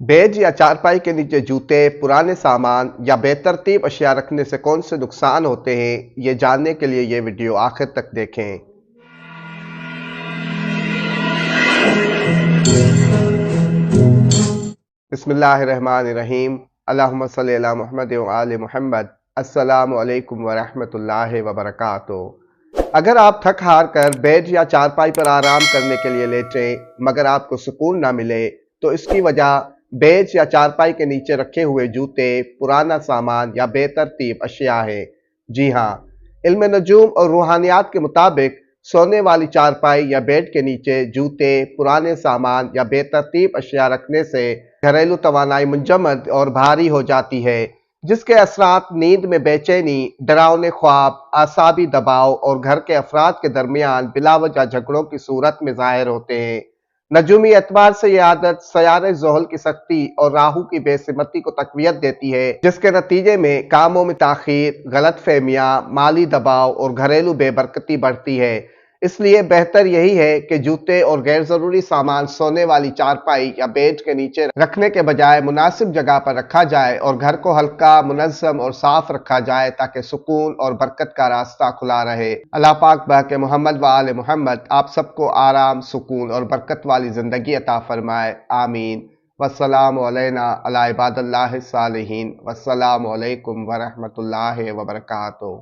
Beige या चारपाई के नीचे जूते, पुराने सामान या बेतरतीब अशिया रखने से कौन से नुकसान होते हैं, ये जानने के लिए ये वीडियो आखिर तक देखें। बिस्मिल्लाहिर्रहमानिर्रहीम। अल्लाहुम्मा सल्ली अला मुहम्मद व आले मुहम्मद। अस्सलामु अलैकुम व रहमतुल्लाहि व बरकातुहू। अगर आप थक हार कर बेड या चारपाई पर आराम करने के लिए लेटें मगर आपको सुकून ना मिले, तो इसकी वजह बेज या चारपाई के नीचे रखे हुए जूते, पुराना सामान या बेतरतीब अशिया है। जी हाँ, इल्म नजूम और रूहानियात के मुताबिक सोने वाली चारपाई या बेड के नीचे जूते, पुराने सामान या बेतरतीब अशिया रखने से घरेलू तवानाई मुंजमद और भारी हो जाती है, जिसके असरात नींद में बेचैनी, डरावने ख्वाब, आसाबी दबाव और घर के अफराद के दरमियान बिलावजह झगड़ों की सूरत में जाहिर होते हैं। नजूमी एतबार से यह आदत सयारे ज़ोहल की सख्ती और राहु की बेसिमती को तकवीयत देती है, जिसके नतीजे में कामों में ताखीर, गलत फहमियाँ, माली दबाव और घरेलू बेबरकती बढ़ती है। इसलिए बेहतर यही है कि जूते और गैर ज़रूरी सामान सोने वाली चारपाई या बेड के नीचे रखने के बजाय मुनासिब जगह पर रखा जाए और घर को हल्का, मुनज़्ज़म और साफ रखा जाए, ताकि सुकून और बरकत का रास्ता खुला रहे। अल्लाह पाक बहके मोहम्मद व आले मोहम्मद आप सबको आराम, सुकून और बरकत वाली ज़िंदगी अता फरमाए। आमीन। वस्सलामु अलैना अला इबादिल्लाहिस सालिहीन। वस्सलामु अलैकुम व रहमतुल्लाहि व बरकातुहू।